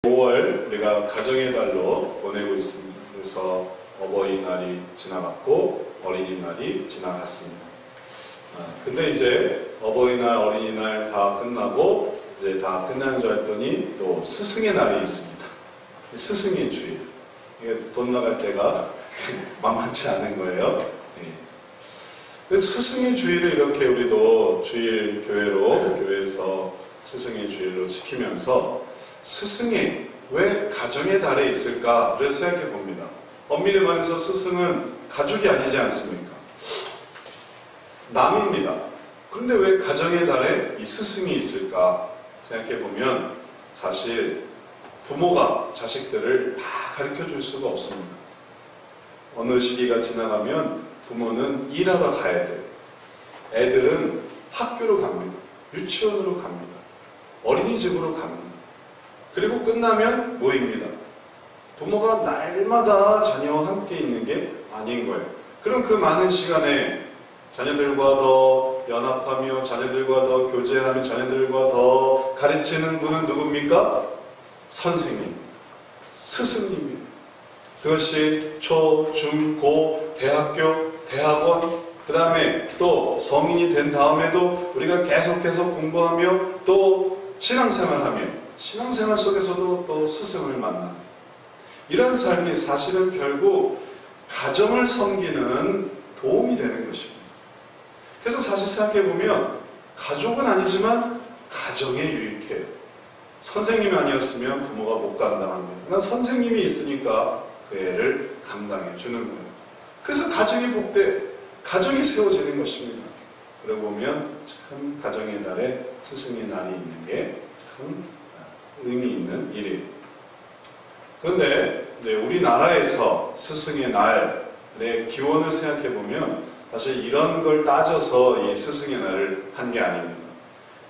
5월 우리가 가정의 달로 보내고 있습니다. 그래서 어버이날이 지나갔고 어린이날이 지나갔습니다. 근데 이제 어버이날, 어린이날 다 끝나고 이제 다 끝난 줄 알았더니 또 스승의 날이 있습니다. 스승의 주일. 이게 돈 나갈 때가 만만치 않은 거예요. 그래서 스승의 주일을 이렇게 우리도 주일 교회에서 스승의 주일로 지키면서 스승이 왜 가정의 달에 있을까? 그래서 생각해 봅니다. 엄밀히 말해서 스승은 가족이 아니지 않습니까? 남입니다. 그런데 왜 가정의 달에 이 스승이 있을까? 생각해 보면 사실 부모가 자식들을 다 가르쳐 줄 수가 없습니다. 어느 시기가 지나가면 부모는 일하러 가야 돼요. 애들은 학교로 갑니다. 유치원으로 갑니다. 어린이집으로 갑니다. 그리고 끝나면 모입니다. 부모가 날마다 자녀와 함께 있는 게 아닌 거예요. 그럼 그 많은 시간에 자녀들과 더 연합하며 자녀들과 더 교제하며 자녀들과 더 가르치는 분은 누굽니까? 선생님, 스승님입니다. 그것이 초, 중, 고, 대학교, 대학원, 그 다음에 또 성인이 된 다음에도 우리가 계속해서 공부하며 또 신앙생활하며 신앙생활 속에서도 또 스승을 만나는 이런 삶이 사실은 결국 가정을 섬기는 도움이 되는 것입니다. 그래서 사실 생각해보면 가족은 아니지만 가정에 유익해요. 선생님이 아니었으면 부모가 못 감당합니다. 그러나 선생님이 있으니까 그 애를 감당해 주는 거예요. 그래서 가정이 복돼 가정이 세워지는 것입니다. 그러고 보면 참 가정의 날에 스승의 날이 있는 게 참 의미 있는 일이에요. 그런데 우리나라에서 스승의 날의 기원을 생각해 보면 사실 이런 걸 따져서 이 스승의 날을 한 게 아닙니다.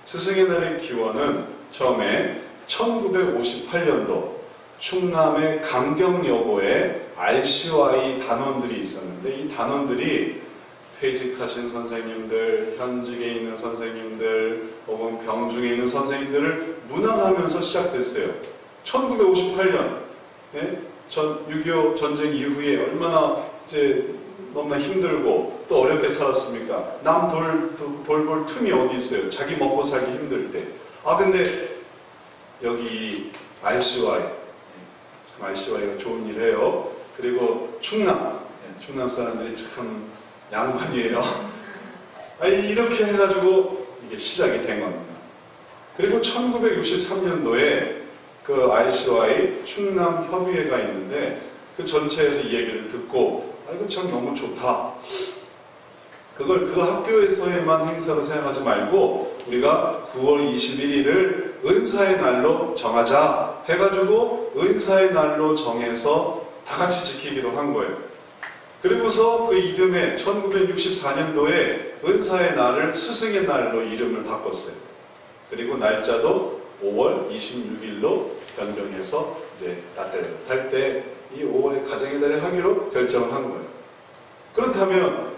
스승의 날의 기원은 처음에 1958년도 충남의 강경여고에 RCY 단원들이 있었는데 이 단원들이 퇴직하신 선생님들, 현직에 있는 선생님들, 혹은 병중에 있는 선생님들을 문안하면서 시작됐어요. 1958년, 6.25 전쟁 이후에 얼마나 이제 너무나 힘들고 또 어렵게 살았습니까? 남 돌볼 틈이 어디 있어요? 자기 먹고 살기 힘들 때. 근데 여기 RCY가 좋은 일 해요. 그리고 충남 사람들이 참 양반이에요. 이렇게 해가지고 이게 시작이 된 겁니다. 그리고 1963년도에 그 RCY 충남 협의회가 있는데 그 전체에서 이 얘기를 듣고 이거 참 너무 좋다. 그걸 그 학교에서에만 행사로 생각하지 말고 우리가 9월 21일을 은사의 날로 정하자 해가지고 은사의 날로 정해서 다 같이 지키기로 한 거예요. 그리고서 그 이듬해 1964년도에 은사의 날을 스승의 날로 이름을 바꿨어요. 그리고 날짜도 5월 26일로 변경해서 이제 따뜻할 때 이 5월의 가정의 달에 하기로 결정을 한 거예요. 그렇다면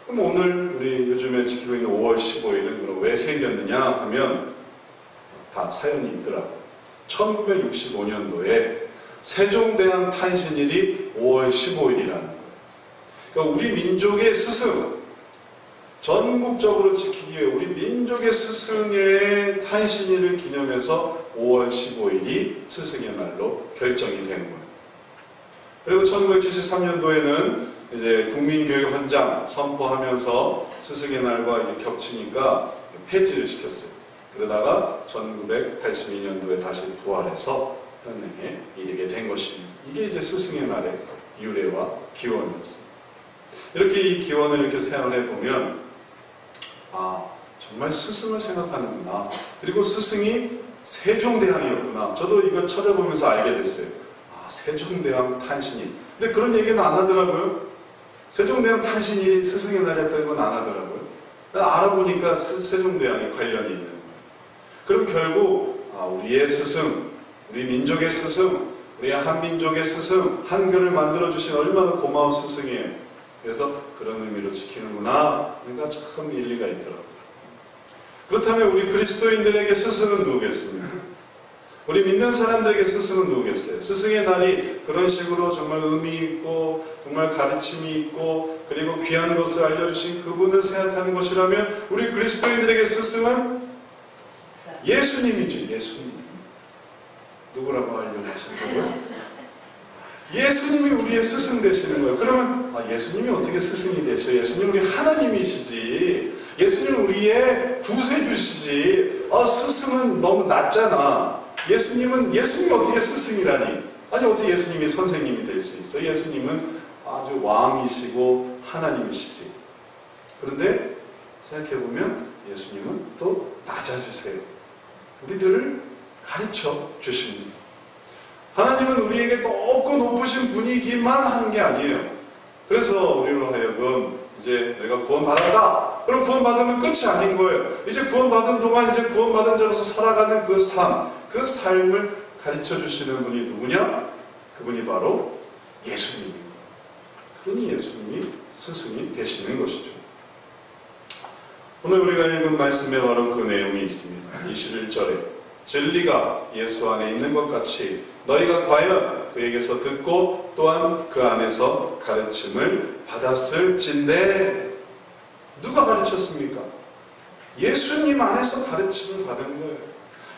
그럼 오늘 우리 요즘에 지키고 있는 5월 15일은 그럼 왜 생겼느냐 하면 다 사연이 있더라고요. 1965년도에 세종대왕 탄신일이 5월 15일이라는 거예요. 그러니까 우리 민족의 스승, 전국적으로 지키기 위해 우리 민족의 스승의 탄신일을 기념해서 5월 15일이 스승의 날로 결정이 된 거예요. 그리고 1973년도에는 이제 국민교육 헌장 선포하면서 스승의 날과 이게 겹치니까 폐지를 시켰어요. 그러다가 1982년도에 다시 부활해서 현행에 이르게 된 것입니다. 이게 이제 스승의 날의 유래와 기원이었습니다. 이렇게 이 기원을 이렇게 생각을 해보면 정말 스승을 생각하는구나. 그리고 스승이 세종대왕이었구나. 저도 이거 찾아보면서 알게 됐어요. 세종대왕 탄신일. 근데 그런 얘기는 안 하더라고요. 세종대왕 탄신일이 스승의 날이었다는 건 안 하더라고요. 알아보니까 세종대왕이 관련이 있는 거예요. 그럼 결국 우리의 스승, 우리 민족의 스승, 우리 한민족의 스승, 한글을 만들어주신 얼마나 고마운 스승이에요. 그래서 그런 의미로 지키는구나. 그러니까 참 일리가 있더라고요. 그렇다면 우리 그리스도인들에게 스승은 누구겠습니까? 우리 믿는 사람들에게 스승은 누구겠어요? 스승의 날이 그런 식으로 정말 의미 있고 정말 가르침이 있고 그리고 귀한 것을 알려주신 그분을 생각하는 것이라면 우리 그리스도인들에게 스승은 예수님이죠. 예수님. 누구라고 알려주셨다고요? 예수님이 우리의 스승 되시는 거예요. 그러면 예수님이 어떻게 스승이 되셔? 예수님 우리 하나님이시지. 예수님 우리의 구세주시지. 스승은 너무 낮잖아. 예수님이 어떻게 스승이라니? 아니 어떻게 예수님이 선생님이 될 수 있어? 예수님은 아주 왕이시고 하나님이시지. 그런데 생각해보면 예수님은 또 낮아지세요. 우리들을 가르쳐 주십니다. 하나님은 우리에게 높고 높으신 분이기만 하는 게 아니에요. 그래서 우리로 하여금 이제 내가 구원받았다. 그럼 구원받으면 끝이 아닌 거예요. 이제 구원받은 동안 이제 구원받은 자로서 살아가는 그 삶, 그 삶을 가르쳐 주시는 분이 누구냐? 그분이 바로 예수님입니다. 그러니 예수님이 스승이 되시는 것이죠. 오늘 우리가 읽은 말씀에 바로 그 내용이 있습니다. 21절에 진리가 예수 안에 있는 것 같이 너희가 과연 그에게서 듣고 또한 그 안에서 가르침을 받았을진데 누가 가르쳤습니까? 예수님 안에서 가르침을 받은 거예요.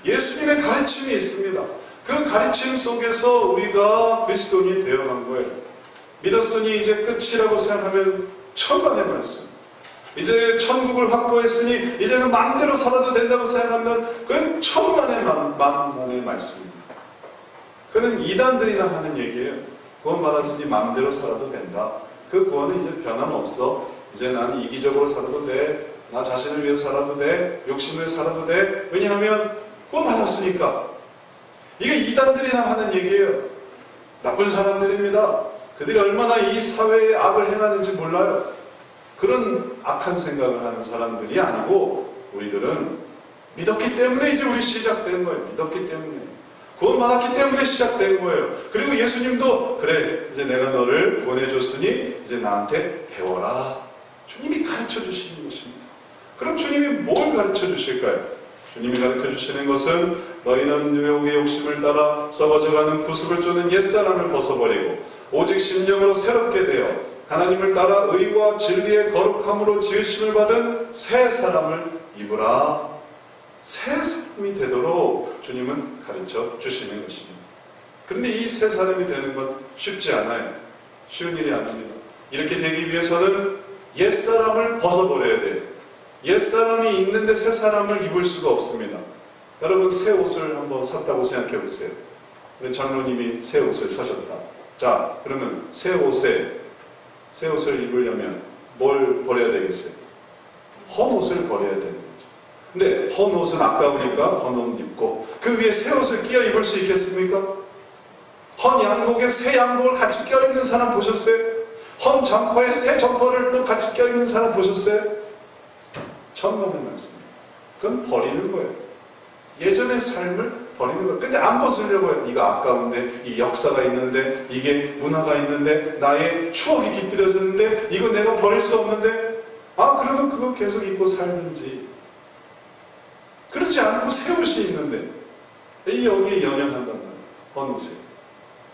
예수님의 가르침이 있습니다. 그 가르침 속에서 우리가 그리스도인이 되어간 거예요. 믿었으니 이제 끝이라고 생각하면 천만의 말씀. 이제 천국을 확보했으니 이제는 마음대로 살아도 된다고 생각하면 그건 천만의 만만의 말씀입니다. 그는 이단들이나 하는 얘기예요. 구원받았으니 마음대로 살아도 된다. 그 구원은 이제 변함없어. 이제 나는 이기적으로 살아도 돼. 나 자신을 위해서 살아도 돼. 욕심을 살아도 돼. 왜냐하면 구원받았으니까. 이게 이단들이나 하는 얘기예요. 나쁜 사람들입니다. 그들이 얼마나 이 사회에 악을 행하는지 몰라요. 그런 악한 생각을 하는 사람들이 아니고 우리들은 믿었기 때문에 이제 우리 시작된 거예요. 믿었기 때문에. 구원받았기 때문에 시작된 거예요. 그리고 예수님도 그래 이제 내가 너를 구원해줬으니 이제 나한테 배워라. 주님이 가르쳐 주시는 것입니다. 그럼 주님이 뭘 가르쳐 주실까요? 주님이 가르쳐 주시는 것은 너희는 유혹의 욕심을 따라 썩어져가는 구습을 쫓는 옛사람을 벗어버리고 오직 심령으로 새롭게 되어 하나님을 따라 의와 진리의 거룩함으로 지으심을 받은 새 사람을 입으라. 새 사람이 되도록 주님은 가르쳐 주시는 것입니다. 그런데 이 새 사람이 되는 건 쉽지 않아요. 쉬운 일이 아닙니다. 이렇게 되기 위해서는 옛사람을 벗어버려야 돼요. 옛사람이 있는데 새 사람을 입을 수가 없습니다. 여러분 새 옷을 한번 샀다고 생각해 보세요. 우리 장로님이 새 옷을 사셨다. 자, 그러면 새 옷을 입으려면 뭘 버려야 되겠어요? 헌 옷을 버려야 되는 거죠. 근데 헌 옷은 아까우니까 헌 옷 입고 그 위에 새 옷을 끼어 입을 수 있겠습니까? 헌 양복에 새 양복을 같이 끼어 입는 사람 보셨어요? 헌 점퍼에 새 점퍼를 또 같이 끼어 입는 사람 보셨어요? 천만의 말씀입니다. 그건 버리는 거예요. 예전의 삶을 버리는 거예요. 근데 안 벗으려고 해요. 이거 아까운데, 이 역사가 있는데, 이게 문화가 있는데, 나의 추억이 깃들여졌는데, 이거 내가 버릴 수 없는데, 그러면 그거 계속 입고 살든지. 그렇지 않고 새 옷이 있는데, 여기에 연연한단 말이에요. 어느 옷에.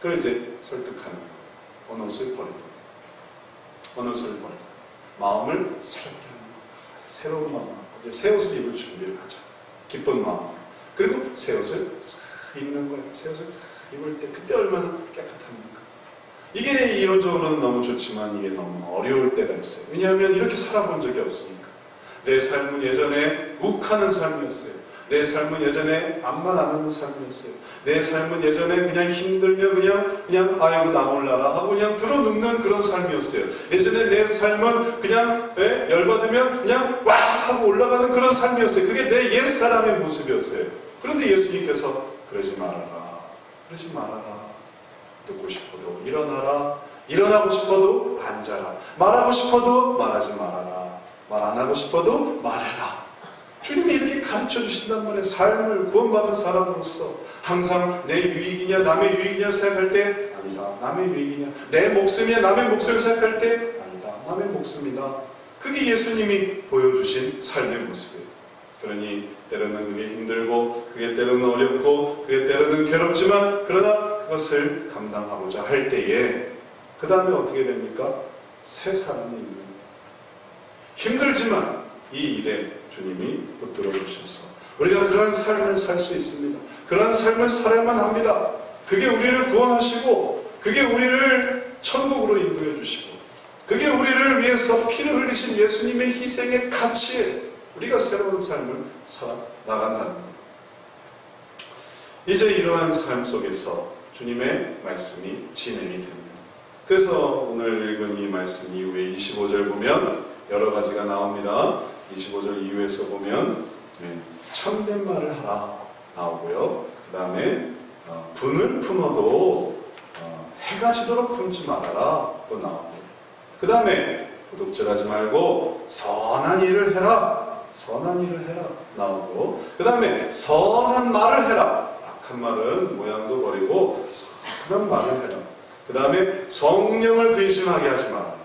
그걸 이제 설득하는 거예요. 어느 옷을 버리고, 어느 옷을 버리고, 마음을 새롭게 하는 거예요. 새로운 마음, 이제 새 옷을 입을 준비를 하자. 기쁜 마음. 그리고 새 옷을 입는 거예요. 새 옷을 입을 때 그때 얼마나 깨끗합니까? 이게 이론적으로는 너무 좋지만 이게 너무 어려울 때가 있어요. 왜냐하면 이렇게 살아본 적이 없으니까. 내 삶은 예전에 욱하는 삶이었어요. 내 삶은 예전에 암만 안 하는 삶이었어요. 내 삶은 예전에 그냥 힘들면 그냥 아이고 나 몰라라 하고 그냥 들어눕는 그런 삶이었어요. 예전에 내 삶은 그냥 열받으면 그냥 와 하고 올라가는 그런 삶이었어요. 그게 내 옛사람의 모습이었어요. 그런데 예수님께서 그러지 말아라. 그러지 말아라. 듣고 싶어도 일어나라. 일어나고 싶어도 앉아라. 말하고 싶어도 말하지 말아라. 말 안 하고 싶어도 말해라. 주님이 이렇게 가르쳐 주신단 말이에요. 삶을 구원받은 사람으로서 항상 내 유익이냐 남의 유익이냐 생각할 때 아니다. 남의 유익이냐 내 목숨이냐 남의 목숨을 생각할 때 아니다. 남의 목숨이다. 그게 예수님이 보여주신 삶의 모습이에요. 그러니 때로는 그게 힘들고 그게 때로는 어렵고 그게 때로는 괴롭지만 그러나 그것을 감당하고자 할 때에 그 다음에 어떻게 됩니까? 새 사람이 있는 거예요. 힘들지만 이 일에 주님이 붙들어 주셔서 우리가 그런 삶을 살 수 있습니다. 그런 삶을 살아야만 합니다. 그게 우리를 구원하시고 그게 우리를 천국으로 인도해 주시고 그게 우리를 위해서 피를 흘리신 예수님의 희생의 가치에 우리가 새로운 삶을 살아나간다는 것. 이제 이러한 삶 속에서 주님의 말씀이 진행이 됩니다. 그래서 오늘 읽은 이 말씀 이후에 25절 보면 여러 가지가 나옵니다. 25절 이후에서 보면 참된 말을 하라 나오고요. 그 다음에 분을 품어도 해가 지도록 품지 말아라 또 나오고, 그 다음에 도둑질하지 말고 선한 일을 해라, 선한 일을 해라 나오고, 그 다음에 선한 말을 해라, 악한 말은 모양도 버리고 선한 말을 해라. 그 다음에 성령을 근심하게 하지 말아라.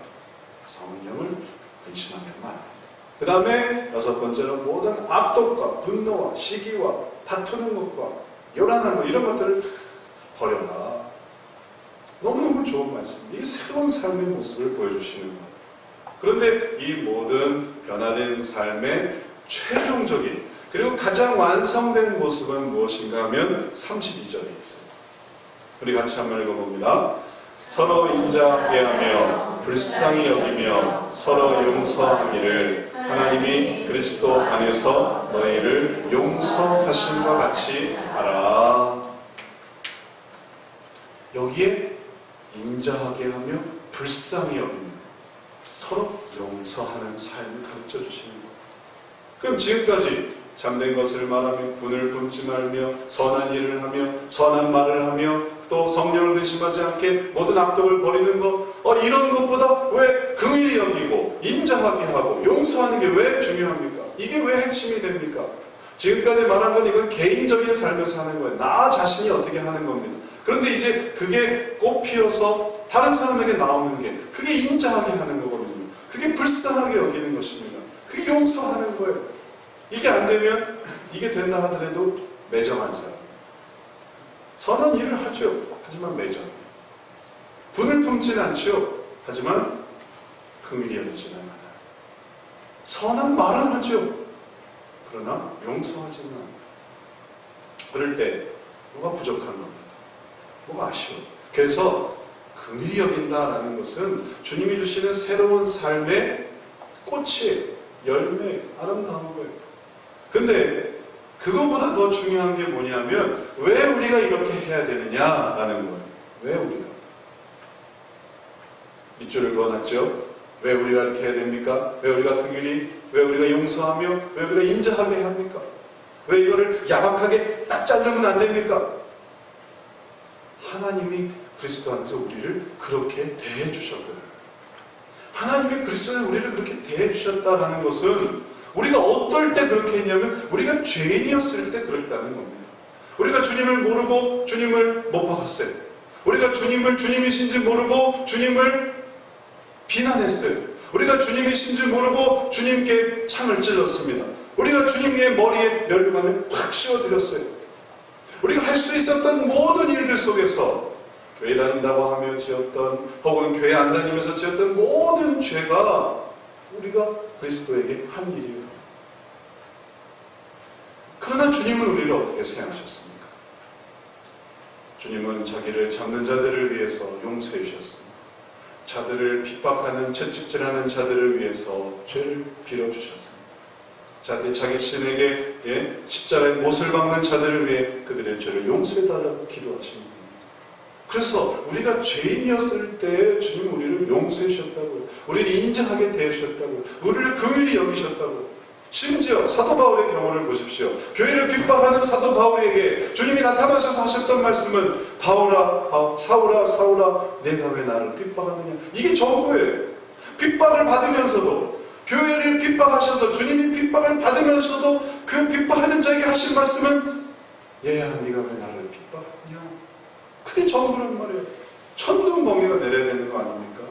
성령을 근심하게 하면 안 된다. 그 다음에 여섯 번째는 모든 악독과 분노와 시기와 다투는 것과 요란한 것 이런 것들을 버려라. 너무너무 좋은 말씀입니다. 이게 새로운 삶의 모습을 보여주시는 거예요. 그런데 이 모든 변화된 삶의 최종적인 그리고 가장 완성된 모습은 무엇인가 하면 32절에 있어요. 우리 같이 한번 읽어봅니다. 서로 인자하게 하며 불쌍히 여기며 서로 용서하기를 하나님이 그리스도 안에서 너희를 용서하심과 같이 하라. 여기에 인자하게 하며 불쌍히 여기며 서로 용서하는 삶을 가르쳐 주시는 거예요. 그럼 지금까지 잠든 것을 말하며 분을 품지 말며 선한 일을 하며 선한 말을 하며 또 성령을 의심하지 않게 모든 악독을 버리는 것, 이런 것보다 왜 긍휼히 여기고 인자하게 하고 용서하는 게 왜 중요합니까? 이게 왜 핵심이 됩니까? 지금까지 말한 건 이건 개인적인 삶에서 하는 거예요. 나 자신이 어떻게 하는 겁니다. 그런데 이제 그게 꽃 피어서 다른 사람에게 나오는 게 그게 인자하게 하는 거거든요. 그게 불쌍하게 여기는 것입니다. 그게 용서하는 거예요. 이게 안 되면 이게 된다 하더라도 매정한 사람. 선한 일을 하죠. 하지만 매정. 분을 품지는 않죠. 하지만 긍휼히 여기지는 않아요. 선한 말은 하죠. 그러나 용서하지는 않아요. 그럴 때 뭐가 부족한 겁니다. 뭐가 아쉬워. 그래서 긍휼히 여긴다라는 것은 주님이 주시는 새로운 삶의 꽃이 열매, 아름다운 거예요. 근데 그거보다 더 중요한 게 뭐냐면 왜 우리가 이렇게 해야 되느냐라는 거예요. 왜 우리가? 밑줄을 그어놨죠. 왜 우리가 이렇게 해야 됩니까? 왜 우리가 긍휼히, 왜 우리가 용서하며, 왜 우리가 인자하게 해야 합니까? 왜 이거를 야박하게 딱 자르면 안 됩니까? 하나님이 그리스도 안에서 우리를 그렇게 대해주셨거든요. 하나님이 그리스도 안에서 우리를 그렇게 대해주셨다는 것은 우리가 어떨 때 그렇게 했냐면 우리가 죄인이었을 때 그랬다는 겁니다. 우리가 주님을 모르고 주님을 못 박았어요. 우리가 주님을 주님이신지 모르고 주님을 비난했어요. 우리가 주님이신지 모르고 주님께 창을 찔렀습니다. 우리가 주님의 머리에 멸관을 팍 씌워드렸어요. 우리가 할 수 있었던 모든 일들 속에서 교회 다닌다고 하며 지었던 혹은 교회 안 다니면서 지었던 모든 죄가 우리가 그리스도에게 한 일이에요. 그러나 주님은 우리를 어떻게 생각하셨습니까? 주님은 자기를 잡는 자들을 위해서 용서해 주셨습니다. 자들을 핍박하는 채찍질하는 자들을 위해서 죄를 빌어주셨습니다. 자기 신에게 십자가에 못을 박는 자들을 위해 그들의 죄를 용서해달라고 기도하십니다. 그래서 우리가 죄인이었을 때 주님 우리를 용서해 주셨다고요. 우리를 인자하게 대해주셨다고요. 우리를 긍휼히 여기셨다고요. 심지어 사도 바울의 경우를 보십시오. 교회를 핍박하는 사도 바울에게 주님이 나타나셔서 하셨던 말씀은 사울아 사울아 내가 왜 나를 핍박하느냐. 이게 전부예요. 핍박을 받으면서도 교회를 핍박하셔서 주님이 핍박을 받으면서도 그 핍박하는 자에게 하신 말씀은 얘야 네가 왜 나를 핍박하느냐. 그게 전부란 말이에요. 천둥 번개가 내려야 되는 거 아닙니까?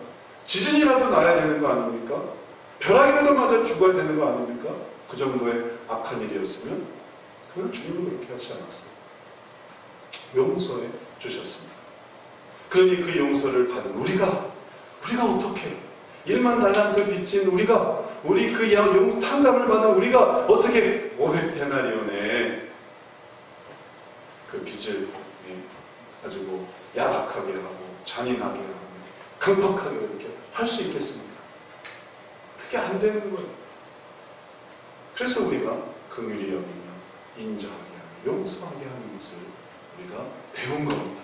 지진이라도 나야 되는 거 아닙니까? 벼락이라도 맞아 죽어야 되는 거 아닙니까? 그 정도의 악한 일이었으면 그건 주님은 그렇게 하지 않았어요. 용서해 주셨습니다. 그러니 그 용서를 받은 우리가 어떻게 1만 달란트 빚진 우리 그 탕감을 받은 우리가 어떻게 500데나리온에 그 빚을 가지고 야박하게 하고 잔인하게 하고 강팍하게 이렇게 할 수 있겠습니까? 그게 안 되는 거예요. 그래서 우리가 긍휼히 여기며 인자하게 하며 용서하게 하는 것을 우리가 배운 겁니다.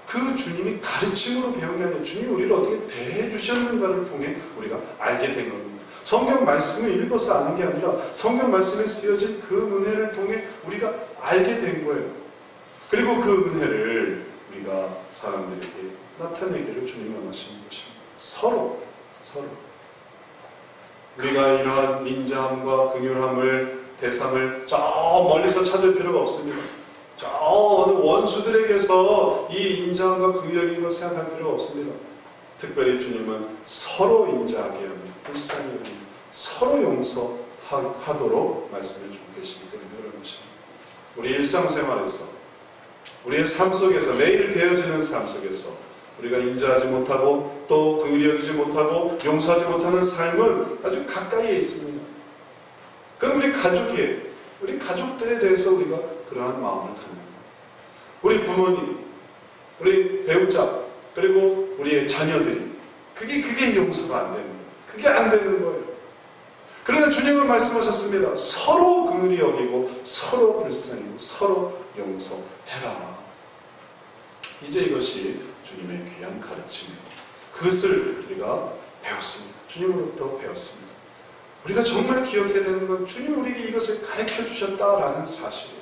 그 주님이 가르침으로 배운 게 아니라 주님이 우리를 어떻게 대해 주셨는가를 통해 우리가 알게 된 겁니다. 성경 말씀을 읽어서 아는 게 아니라 성경 말씀에 쓰여진 그 은혜를 통해 우리가 알게 된 거예요. 그리고 그 은혜를 우리가 사람들에게 나타내기를 주님이 원하시는 것입니다. 서로 우리가 이러한 인자함과 긍휼함을 대상을 저 멀리서 찾을 필요가 없습니다. 저 어느 원수들에게서 이 인자함과 긍휼인 것 생각할 필요가 없습니다. 특별히 주님은 서로 인자하게 하며 불쌍히 여기며 서로 용서하도록 말씀해 주고 계시기 때문에 그런 것입니다. 우리 일상생활에서 우리의 삶 속에서 매일 되어지는 삶 속에서 우리가 인자하지 못하고 또 긍휼히 여기지 못하고 용서하지 못하는 삶은 아주 가까이에 있습니다. 그럼 우리 가족들에 대해서 우리가 그러한 마음을 갖는 거예요. 우리 부모님, 우리 배우자, 그리고 우리의 자녀들이 그게 용서가 안 되는 거예요. 그게 안 되는 거예요. 그러나 주님은 말씀하셨습니다. 서로 긍휼히 여기고 서로 불쌍히 여기고 서로 용서해라. 이제 이것이 주님의 귀한 가르침이에요. 그것을 우리가 배웠습니다. 주님으로부터 배웠습니다. 우리가 정말 기억해야 되는 건 주님이 우리에게 이것을 가르쳐 주셨다라는 사실이에요.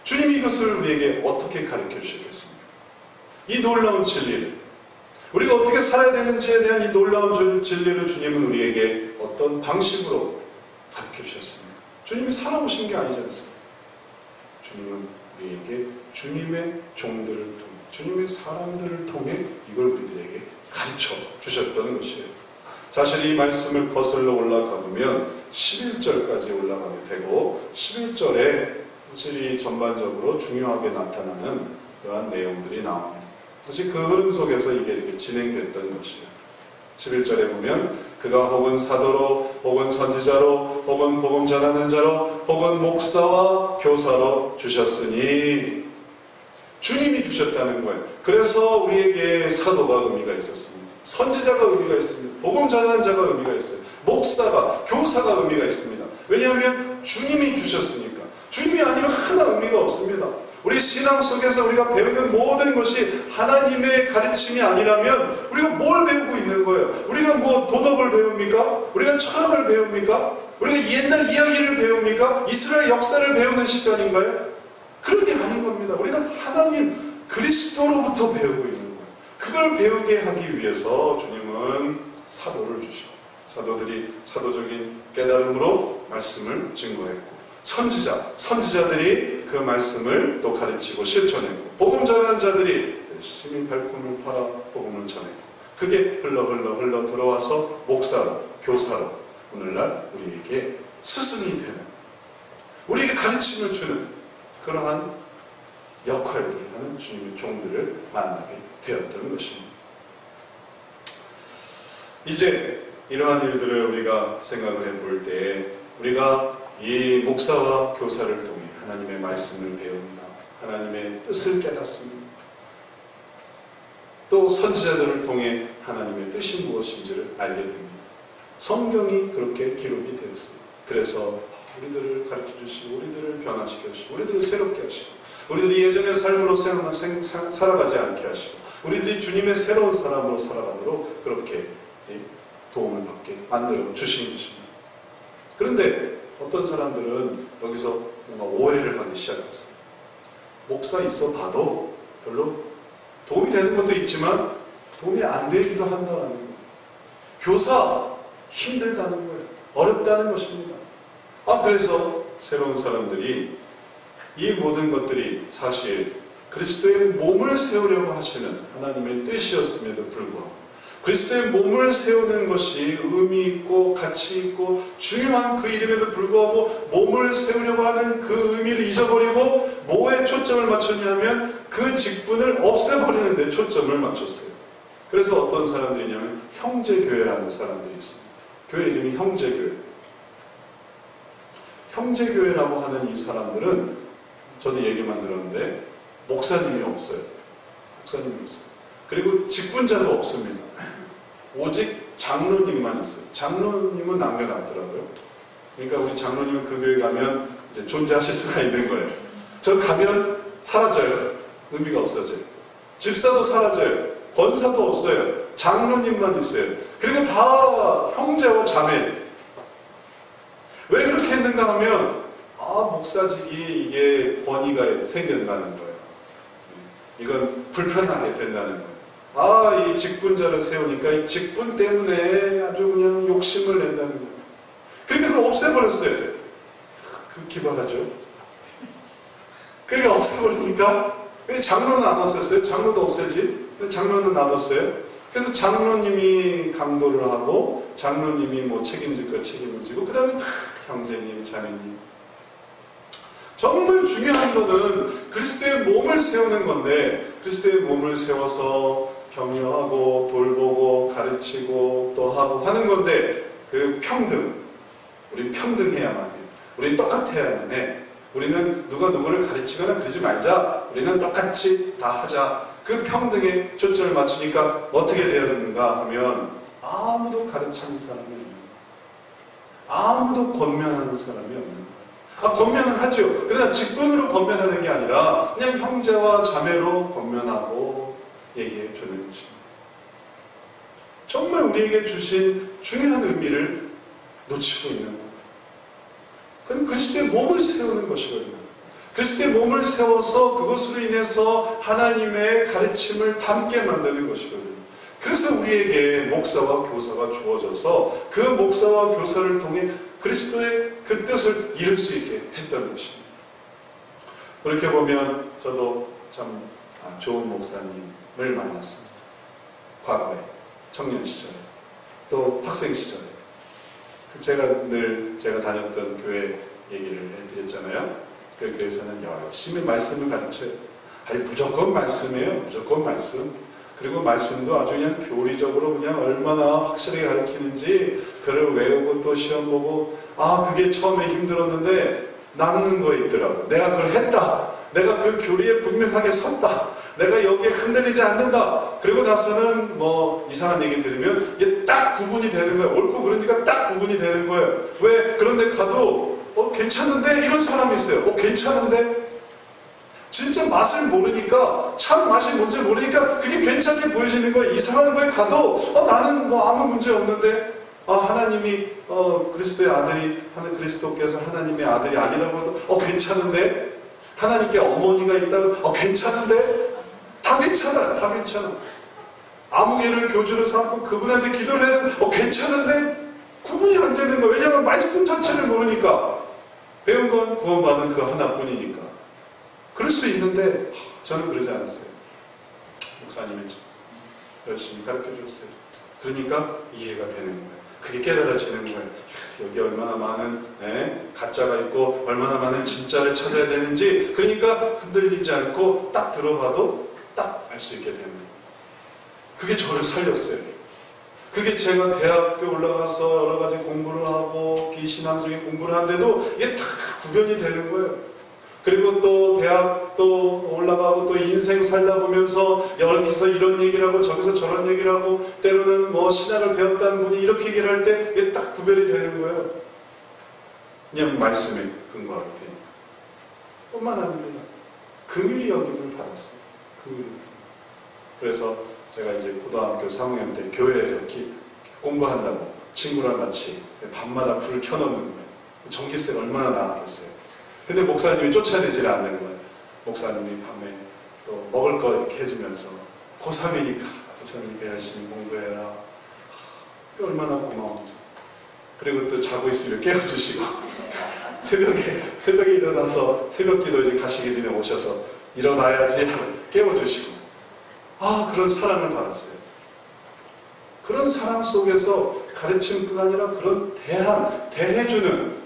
주님이 이것을 우리에게 어떻게 가르쳐 주셨겠습니까? 이 놀라운 진리를 우리가 어떻게 살아야 되는지에 대한 이 놀라운 진리를 주님은 우리에게 어떤 방식으로 가르쳐 주셨습니까? 주님이 살아오신 게 아니지 않습니까? 주님은 우리에게 주님의 종들을 통해 주님의 사람들을 통해 이걸 우리들에게 가르쳐 주셨던 것이에요. 사실 이 말씀을 거슬러 올라가 보면 11절까지 올라가게 되고 11절에 사실 전반적으로 중요하게 나타나는 그러한 내용들이 나옵니다. 사실 그 흐름 속에서 이게 이렇게 진행됐던 것이에요. 11절에 보면 그가 혹은 사도로 혹은 선지자로 혹은 복음 전하는 자로 혹은 목사와 교사로 주셨으니 주님이 주셨다는 거예요. 그래서 우리에게 사도가 의미가 있었습니다. 선지자가 의미가 있습니다. 복음 전하는 자가 의미가 있어요. 목사가, 교사가 의미가 있습니다. 왜냐하면 주님이 주셨으니까. 주님이 아니면 하나 의미가 없습니다. 우리 신앙 속에서 우리가 배우는 모든 것이 하나님의 가르침이 아니라면 우리가 뭘 배우고 있는 거예요? 우리가 뭐 도덕을 배웁니까? 우리가 철학을 배웁니까? 우리가 옛날 이야기를 배웁니까? 이스라엘 역사를 배우는 시간인가요? 그런 게 아닌 겁니다. 우리는 하나님 그리스도로부터 배우고 있는 거예요. 그걸 배우게 하기 위해서 주님은 사도를 주시고 사도들이 사도적인 깨달음으로 말씀을 증거했고 선지자들이 그 말씀을 또 가르치고 실천했고 복음 전하는 자들이 열심히 발품을 팔아 복음을 전했고 그게 흘러 들어와서 목사로 교사로 오늘날 우리에게 스승이 되는 우리에게 가르침을 주는 그러한 역할들을 하는 주님의 종들을 만나게 되었던 것입니다. 이제 이러한 일들을 우리가 생각을 해볼 때 우리가 이 목사와 교사를 통해 하나님의 말씀을 배웁니다. 하나님의 뜻을 깨닫습니다. 또 선지자들을 통해 하나님의 뜻이 무엇인지를 알게 됩니다. 성경이 그렇게 기록이 되었습니다. 그래서 우리들을 가르쳐 주시고 우리들을 변화시켜 주시고 우리들을 새롭게 하시고 우리들이 예전의 삶으로 살아가지 않게 하시고 우리들이 주님의 새로운 사람으로 살아가도록 그렇게 도움을 받게 만들어 주신 것입니다. 그런데 어떤 사람들은 여기서 뭔가 오해를 하기 시작했어요. 목사 있어 봐도 별로 도움이 되는 것도 있지만 도움이 안 되기도 한다는 거예요. 교사 힘들다는 거예요. 어렵다는 것입니다. 그래서 새로운 사람들이 이 모든 것들이 사실 그리스도의 몸을 세우려고 하시는 하나님의 뜻이었음에도 불구하고 그리스도의 몸을 세우는 것이 의미 있고 가치 있고 중요한 그 이름에도 불구하고 몸을 세우려고 하는 그 의미를 잊어버리고 뭐에 초점을 맞췄냐면 그 직분을 없애버리는 데 초점을 맞췄어요. 그래서 어떤 사람들이냐면 형제교회라는 사람들이 있습니다. 교회 이름이 형제교회. 형제교회라고 하는 이 사람들은 저도 얘기만 들었는데 목사님이 없어요. 목사님이 없어요. 그리고 직분자도 없습니다. 오직 장로님만 있어요. 장로님은 남겨놨더라고요. 그러니까 우리 장로님은 그 교회 가면 이제 존재하실 수가 있는 거예요. 저 가면 사라져요. 의미가 없어져요. 집사도 사라져요. 권사도 없어요. 장로님만 있어요. 그리고 다 형제와 자매. 왜 그렇게 했는가 하면 목사직이 이게 권위가 생긴다는 거예요. 이건 불편하게 된다는 거예요. 이 직분자를 세우니까 이 직분 때문에 아주 그냥 욕심을 낸다는 거예요. 그러니까 그걸 없애버렸어요. 그 기발하죠. 그러니까 없애버리니까 장로는 안 없앴어요. 장로도 없애지. 장로는 놔뒀어요. 그래서 장로님이 강도를 하고 장로님이 뭐 책임질 거 책임을 지고 그 다음에 형제님, 자매님. 정말 중요한 거는 그리스도의 몸을 세우는 건데 그리스도의 몸을 세워서 격려하고 돌보고 가르치고 또 하고 하는 건데 그 평등. 우린 평등해야만 해. 우린 똑같아야만 해. 우리는 누가 누구를 가르치거나 그러지 말자. 우리는 똑같이 다 하자. 그 평등에 초점을 맞추니까 어떻게 되어야 되는가 하면 아무도 가르치는 사람이 없는 거예요. 아무도 권면하는 사람이 없는 거예요. 권면은 하죠. 그러나 직분으로 권면하는 게 아니라 그냥 형제와 자매로 권면하고 얘기해 주는 것입니다. 정말 우리에게 주신 중요한 의미를 놓치고 있는 거예요. 그건 그리스도의 몸을 세우는 것이거든요. 그리스도의 몸을 세워서 그것으로 인해서 하나님의 가르침을 담게 만드는 것이거든요. 그래서 우리에게 목사와 교사가 주어져서 그 목사와 교사를 통해 그리스도의 그 뜻을 이룰 수 있게 했던 것입니다. 그렇게 보면 저도 참 좋은 목사님을 만났습니다. 과거에, 청년 시절에, 또 학생 시절에. 제가 다녔던 교회 얘기를 해드렸잖아요. 그 교회에서는 열심히 말씀을 가르쳐요. 아니 무조건 말씀이에요. 무조건 말씀. 그리고 말씀도 아주 그냥 교리적으로 그냥 얼마나 확실하게 가르치는지 글을 외우고 또 시험 보고 그게 처음에 힘들었는데 남는 거 있더라고. 내가 그걸 했다. 내가 그 교리에 분명하게 섰다. 내가 여기에 흔들리지 않는다. 그리고 나서는 뭐 이상한 얘기 들으면 이게 딱 구분이 되는 거예요. 옳고 그른지가 딱 구분이 되는 거예요. 왜? 그런데 가도 괜찮은데? 이런 사람이 있어요. 괜찮은데? 진짜 맛을 모르니까, 참 맛이 뭔지 모르니까 그게 괜찮게 보여지는 거예요. 이상한 거에 가도 나는 뭐 아무 문제 없는데 하나님이 그리스도의 아들이 그리스도께서 하나님의 아들이 아니라고 해도 괜찮은데? 하나님께 어머니가 있다고 괜찮은데? 다 괜찮아요. 다 괜찮아. 아무 예를 교주로 삼고 그분한테 기도를 해야 되는 괜찮은데? 구분이 안 되는 거예요. 왜냐하면 말씀 자체를 모르니까. 배운 건 구원받은 그 하나뿐이니까. 그럴 수 있는데 저는 그러지 않았어요. 목사님이 열심히 가르쳐줬어요. 그러니까 이해가 되는 거예요. 그게 깨달아지는 거예요. 여기 얼마나 많은 가짜가 있고 얼마나 많은 진짜를 찾아야 되는지. 그러니까 흔들리지 않고 딱 들어봐도 딱 알 수 있게 되는 거예요. 그게 저를 살렸어요. 그게 제가 대학교 올라가서 여러 가지 공부를 하고 비신앙적인 공부를 하는데도 이게 다 구별이 되는 거예요. 그리고 또 대학도 올라가고 또 인생 살다 보면서 여기서 이런 얘기를 하고 저기서 저런 얘기를 하고 때로는 뭐 신학을 배웠다는 분이 이렇게 얘기를 할 때 이게 딱 구별이 되는 거예요. 그냥 말씀에 근거하게 되니까. 뿐만 아닙니다. 긍휼히 여김을 받았어요. 그래서 제가 이제 고등학교 3학년 때 교회에서 공부한다고 친구랑 같이 밤마다 불을 켜놓는 거예요. 전기세가 얼마나 나왔겠어요. 근데 목사님이 쫓아내질 않는 거예요. 목사님이 밤에 또 먹을 거 이렇게 해주면서 고3이니까 고3이니까 열심히 공부해라. 그 얼마나 고마운지. 그리고 또 자고 있으면 깨워주시고 새벽에 일어나서 새벽기도 이제 가시기 전에 오셔서 일어나야지 하고 깨워주시고 그런 사랑을 받았어요. 그런 사랑 속에서 가르침뿐 아니라 그런 대해주는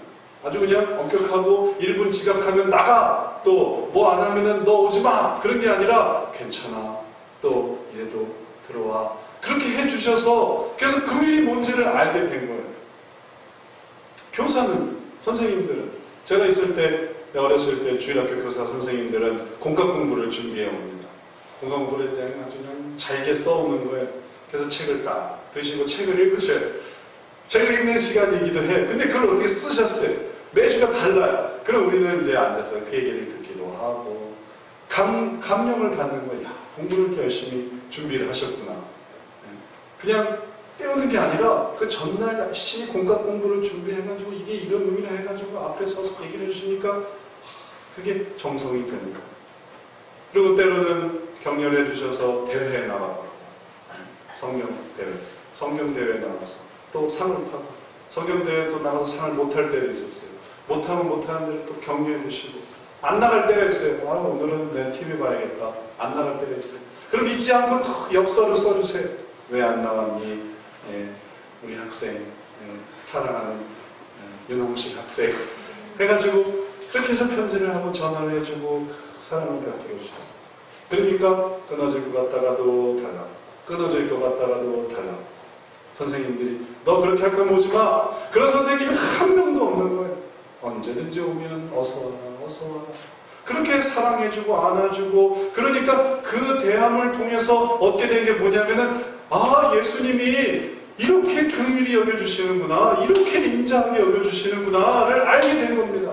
아주 그냥 엄격하고 1분 지각하면 나가, 또 뭐 안 하면은 너 오지 마, 그런 게 아니라 괜찮아, 또 이래도 들어와, 그렇게 해주셔서 그래서 금일이 뭔지를 알게 된 거예요. 교사는, 선생님들은, 제가 있을 때, 어렸을 때 주일학교 교사 선생님들은 공과 공부를 준비해 옵니다. 공과 공부를 아주 그냥 잘게 써오는 거예요. 그래서 책을 딱 드시고 책을 읽으셔요. 책을 읽는 시간이기도 해. 근데 그걸 어떻게 쓰셨어요? 매주가 달라요. 그럼 우리는 이제 앉아서 그 얘기를 듣기도 하고 감명을 받는 거야. 야, 공부를 이렇게 열심히 준비를 하셨구나. 그냥 때우는 게 아니라 그 전날 열심히 공과 공부를 준비해가지고 이게 이런 의미라 해가지고 앞에 서서 얘기를 해주시니까 그게 정성이 되는 거예요. 그리고 때로는 격려해 주셔서 대회에 나가고 성경 대회 나가서 또 상을 타고, 성경 대회에서 나가서 상을 못할 때도 있었어요. 못하면 못하는 대로 또 격려해 주시고, 안 나갈 때가 있어요. 아, 오늘은 내 TV 봐야겠다. 안 나갈 때가 있어요. 그럼 잊지 않고 또 엽서를 써주세요. 왜 안 나왔니? 우리 학생, 사랑하는 윤홍식 학생 해가지고 그렇게 해서 편지를 하고 전화를 해주고 사랑을 베풀어 주셨어요. 그러니까 끊어질 것 같다가도 달라고, 끊어질 것 같다가도 달라고, 선생님들이 너 그렇게 할 거면 오지 마, 그런 선생님이 한 명도 없는 거예요. 언제든지 오면 어서 와라, 어서 와라. 그렇게 사랑해주고 안아주고, 그러니까 그 대함을 통해서 얻게 된 게 뭐냐면은, 아, 예수님이 이렇게 긍휼히 여겨주시는구나, 이렇게 인자하게 여겨주시는구나를 알게 된 겁니다.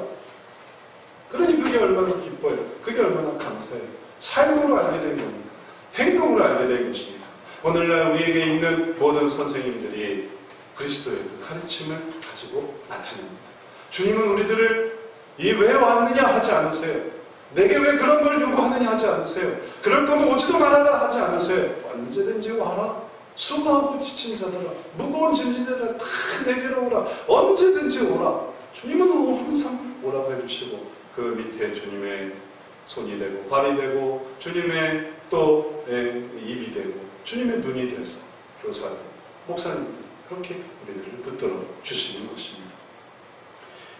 그러니 그게 얼마나 기뻐요. 그게 얼마나 감사해요. 삶으로 알게 된 겁니까? 행동으로 알게 된 것입니다. 오늘날 우리에게 있는 모든 선생님들이 그리스도의 그 가르침을 가지고 나타냅니다. 주님은 우리들을 왜 왔느냐 하지 않으세요. 내게 왜 그런 걸 요구하느냐 하지 않으세요. 그럴 거면 오지도 말아라 하지 않으세요. 언제든지 와라. 수고하고 지친 자들아, 무거운 짐진 자들아, 다 내게로 오라. 언제든지 오라. 주님은 항상 오라고 해주시고, 그 밑에 주님의 손이 되고 발이 되고 주님의 또 입이 되고 주님의 눈이 돼서 교사들, 목사님들 그렇게 우리들을 붙들어 주시는 것입니다.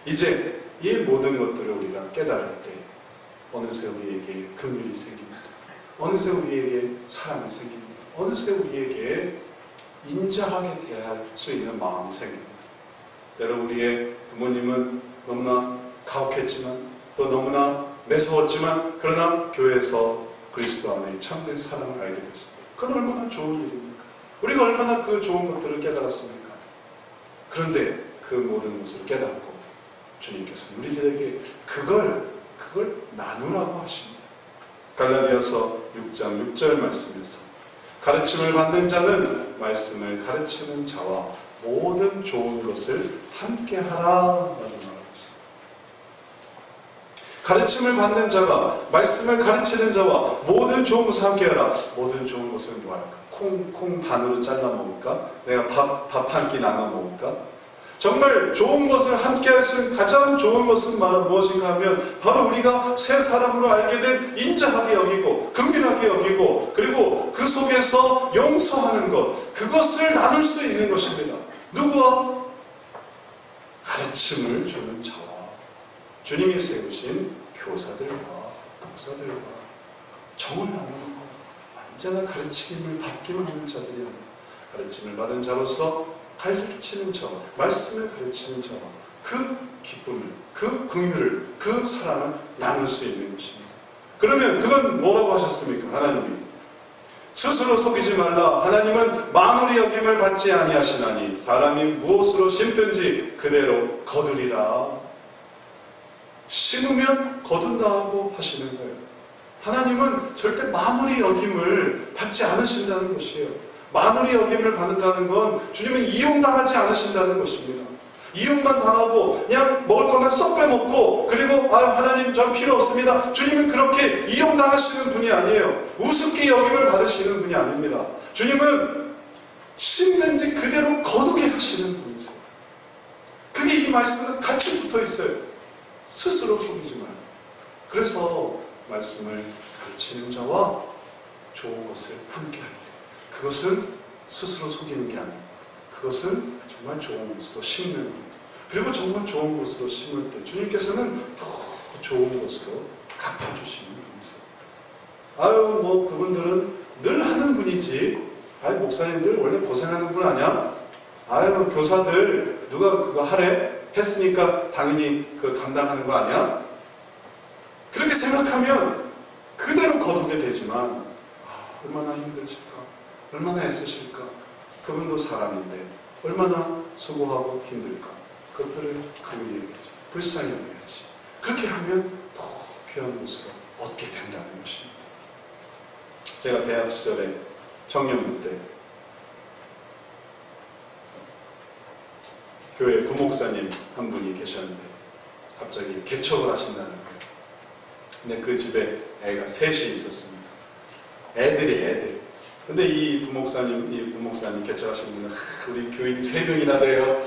이제 이 모든 것들을 우리가 깨달을 때 어느새 우리에게 긍휼이 생깁니다. 어느새 우리에게 사랑이 생깁니다. 어느새 우리에게 인자하게 대할 수 있는 마음이 생깁니다. 때로 우리의 부모님은 너무나 가혹했지만 또 너무나 매서웠지만, 그러나 교회에서 그리스도 안에 참된 사랑을 알게 됐습니다. 그건 얼마나 좋은 일입니까? 우리가 얼마나 그 좋은 것들을 깨달았습니까? 그런데 그 모든 것을 깨닫고 주님께서 우리들에게 그걸 나누라고 하십니다. 갈라디아서 6장 6절 말씀에서 가르침을 받는 자는 말씀을 가르치는 자와 모든 좋은 것을 함께 하라. 가르침을 받는 자가 말씀을 가르치는 자와 모든 좋은 것을 함께하라. 모든 좋은 것은 뭐할까? 콩 반으로 잘라 먹을까? 내가 밥 한 끼 나눠 먹을까? 정말 좋은 것을 함께할 수 있는 가장 좋은 것은 무엇인가 하면 바로 우리가 새 사람으로 알게 된 인자하게 여기고 긍휼하게 여기고, 그리고 그 속에서 용서하는 것, 그것을 나눌 수 있는 것입니다. 누구와? 가르침을 주는 자와 주님이 세우신 교사들과 목사들과 정을 나누는 것, 언제나 가르침을 받기만 하는 자들이 아니라 가르침을 받은 자로서 가르치는 자와 말씀을 가르치는 자와 그 기쁨을, 그 긍휼을, 그 사랑을 나눌 수 있는 것입니다. 그러면 그건 뭐라고 하셨습니까? 하나님이 스스로 속이지 말라. 하나님은 만물의 여김을 받지 아니하시나니 사람이 무엇으로 심든지 그대로 거두리라. 심으면 거둔다고 하시는 거예요. 하나님은 절대 만물의 여김을 받지 않으신다는 것이에요. 만물의 여김을 받는다는 건 주님은 이용당하지 않으신다는 것입니다. 이용만 당하고 그냥 먹을 것만 쏙 빼먹고 그리고 하나님 전 필요 없습니다. 주님은 그렇게 이용당하시는 분이 아니에요. 우습게 여김을 받으시는 분이 아닙니다. 주님은 심는지 그대로 거두게 하시는 분이세요. 그게 이 말씀과 같이 붙어 있어요. 스스로 속이지 말고. 그래서 말씀을 가르치는 자와 좋은 것을 함께하게. 그것은 스스로 속이는 게 아니고 그것은 정말 좋은 곳으로 심는 것. 그리고 정말 좋은 곳으로 심을 때 주님께서는 더 좋은 곳으로 갚아주시는 분이세요. 아유 뭐 그분들은 늘 하는 분이지. 아유 목사님들 원래 고생하는 분 아니야? 아유 교사들 누가 그거 하래? 했으니까 당연히 그 감당하는 거 아니야? 그렇게 생각하면 그대로 거두게 되지만 얼마나 힘드실까? 얼마나 애쓰실까? 그분도 사람인데 얼마나 수고하고 힘들까? 그것들을 그분이 얘기하지. 불쌍히 여겨야지. 그렇게 하면 더 귀한 것으로 얻게 된다는 것입니다. 제가 대학 시절에 청년부 때 교회 부목사님 한 분이 계셨는데 갑자기 개척을 하신다는 거예요. 근데 그 집에 애가 셋이 있었습니다. 애들. 근데 이 부목사님 개척하신 분은 우리 교인이 3명이나 돼요.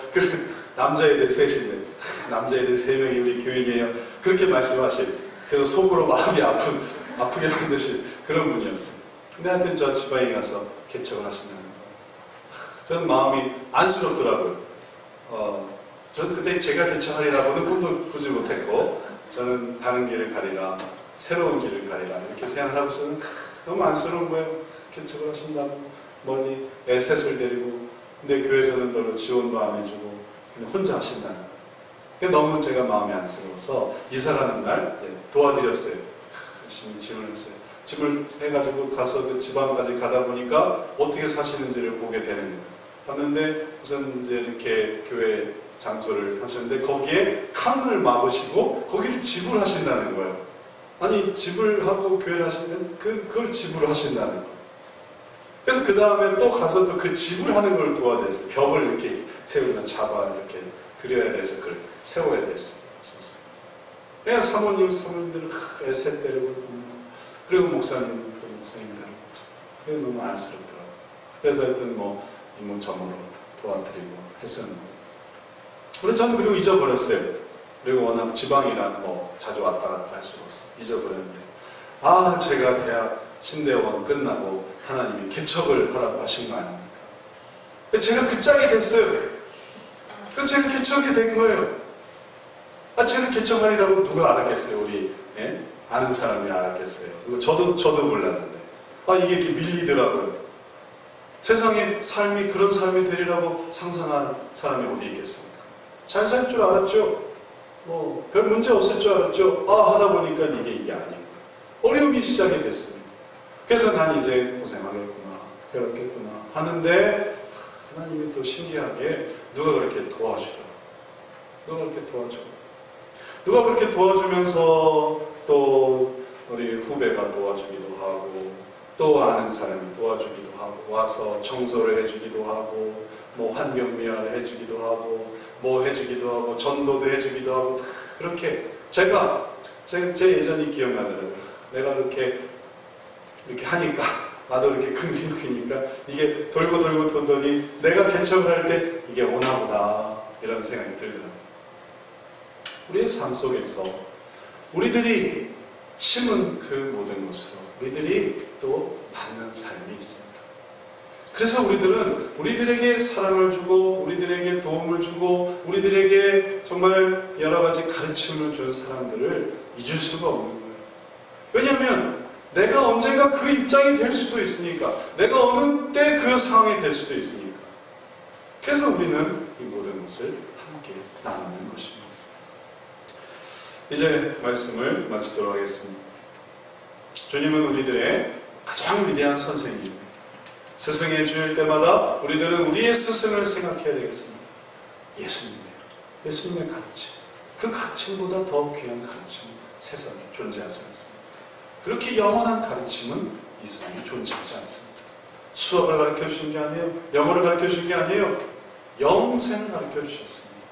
남자애들 셋인데 남자애들 3명이 우리 교인이에요. 그렇게 말씀하신, 그래서 속으로 마음이 아프게 만드신 그런 분이었어요. 근데 하여튼 저 지방에 가서 개척을 하신다는 거예요. 저는 마음이 안쓰럽더라고요. 저는 그때 제가 개척하리라고는 꿈도 꾸지 못했고 저는 다른 길을 가리라, 새로운 길을 가리라 이렇게 생각을 하고 있었는데 너무 안쓰러운 거예요. 개척을 하신다고 멀리 애 셋을 데리고, 근데 교회에서는 별로 지원도 안 해주고 그냥 혼자 하신다는 거예요. 그게 너무 제가 마음이 안쓰러워서 이사가는 날 이제 도와드렸어요. 열심히 짐을 했어요. 짐을 해가지고 가서 그 지방까지 가다 보니까 어떻게 사시는지를 보게 되는 거예요. 갔는데 우선 이제 이렇게 교회 장소를 하셨는데 거기에 칸을 막으시고 거기를 집을 하신다는 거예요. 아니 집을 하고 교회를 하시면 그걸 집으로 하신다는 거예요. 그래서 그 다음에 또 가서 또 그 집을 하는 걸 도와드렸어요. 벽을 이렇게 세우나 잡아 이렇게 그려야 돼서 그걸 세워야 될 수 있어서. 그냥 사모님들은 셋 데리고 그리고 목사님들 그게 너무 안쓰럽더라고요. 그래서 하여튼 뭐 이모저모로 도와드리고 했었는데 그래서 저는 그리고 잊어버렸어요. 그리고 워낙 지방이라 뭐 자주 왔다 갔다 할 수가 없어. 잊어버렸는데 제가 대학 신대원 끝나고 하나님이 개척을 하라고 하신 거 아닙니까? 제가 그 짝이 됐어요. 그래서 제가 개척이 된 거예요. 제가 개척하리라고 누가 알았겠어요? 우리 아는 사람이 알았겠어요? 그리고 저도 몰랐는데 이게 이렇게 밀리더라고요. 세상에 삶이 그런 삶이 되리라고 상상한 사람이 어디 있겠습니까? 잘 살 줄 알았죠? 뭐 별 문제 없을 줄 알았죠? 하다 보니까 이게 아닌 거예요. 어려움이 시작이 됐습니다. 그래서 난 이제 고생하겠구나, 괴롭겠구나 하는데 하나님이 또 신기하게 누가 그렇게 도와주더라고요. 누가 그렇게 도와주면서 또 우리 후배가 도와주기도 하고 또 아는 사람이 도와주기도 하고 와서 청소를 해주기도 하고 뭐 환경미화를 해주기도 하고 뭐 해주기도 하고 전도도 해주기도 하고 그렇게 제 예전이 기억나더라고요. 내가 이렇게 하니까 나도 이렇게 긍정이니까 이게 돌고 돌더니 내가 개척을 할 때 이게 오나 보다 이런 생각이 들더라고요. 우리의 삶 속에서 우리들이 심은 그 모든 것으로 우리들이 또 받는 삶이 있습니다. 그래서 우리들은 우리들에게 사랑을 주고 우리들에게 도움을 주고 우리들에게 정말 여러 가지 가르침을 준 사람들을 잊을 수가 없는 거예요. 왜냐하면 내가 언젠가 그 입장이 될 수도 있으니까, 내가 어느 때 그 상황이 될 수도 있으니까. 그래서 우리는 이 모든 것을 함께 나누는 것입니다. 이제 말씀을 마치도록 하겠습니다. 주님은 우리들의 가장 위대한 선생님입니다. 스승의 주일 때마다 우리들은 우리의 스승을 생각해야 되겠습니다. 예수님의 가르침. 그 가르침보다 더 귀한 가르침은 세상에 존재하지 않습니다. 그렇게 영원한 가르침은 이 세상에 존재하지 않습니다. 수학을 가르쳐 주신 게 아니에요. 영어를 가르쳐 주신 게 아니에요. 영생을 가르쳐 주셨습니다.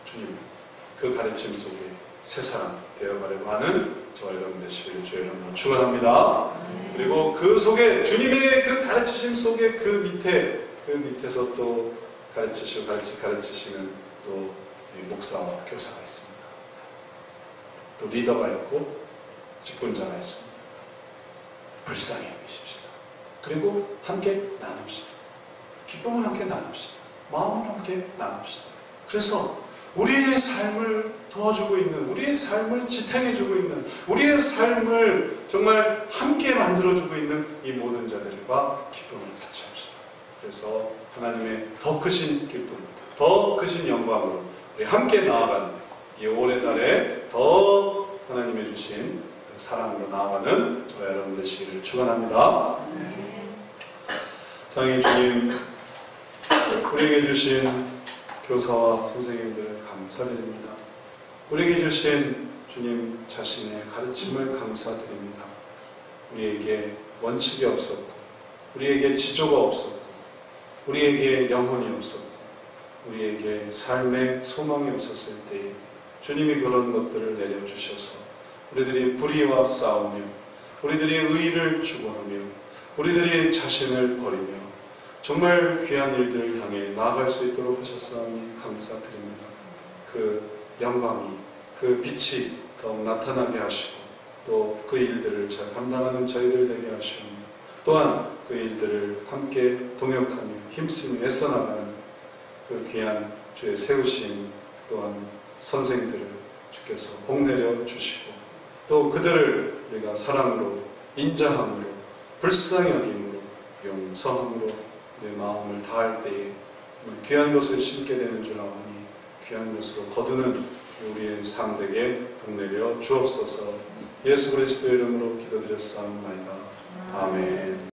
주님은 그 가르침 속에 새 사람 되어가려고 하는 저와 여러분 되시기를 주의 이름으로 축원합니다. 그리고 그 속에 주님의 그 가르치심 속에 그 밑에서 또 가르치시는 또 목사와 교사가 있습니다. 또 리더가 있고 직분자가 있습니다. 불쌍히 여기십시다. 그리고 함께 나눕시다. 기쁨을 함께 나눕시다. 마음을 함께 나눕시다. 그래서 우리의 삶을 도와주고 있는, 우리의 삶을 지탱해주고 있는, 우리의 삶을 정말 함께 만들어주고 있는 이 모든 자들과 기쁨을 같이 합시다. 그래서 하나님의 더 크신 기쁨, 더 크신 영광으로 우리 함께 나아가는 이 올해달에 더 하나님의 주신 사랑으로 나아가는 저와 여러분 되시기를 축원합니다. 사랑의 주님, 우리에게 주신 교사와 선생님들을 감사드립니다. 우리에게 주신 주님 자신의 가르침을 감사드립니다. 우리에게 원칙이 없었고, 우리에게 지조가 없었고, 우리에게 영혼이 없었고, 우리에게 삶의 소망이 없었을 때에 주님이 그런 것들을 내려주셔서 우리들이 불의와 싸우며, 우리들이 의의를 추구하며, 우리들이 자신을 버리며 정말 귀한 일들을 향해 나아갈 수 있도록 하셨사오니 감사드립니다. 그 영광이, 그 빛이 더욱 나타나게 하시고 또 그 일들을 잘 감당하는 저희들 되게 하시오며 또한 그 일들을 함께 동역하며 힘쓰며 애써 나가는 그 귀한 주의 세우신 또한 선생들을 주께서 복내려 주시고 또 그들을 우리가 사랑으로 인자함으로 불쌍히 여김으로 용서함으로 우리의 마음을 다할 때에 귀한 것을 심게 되는 줄 아오니 귀한 것으로 거두는 우리의 삶에게 복내려 주옵소서. 예수 그리스도의 이름으로 기도드렸사옵나이다. 아멘.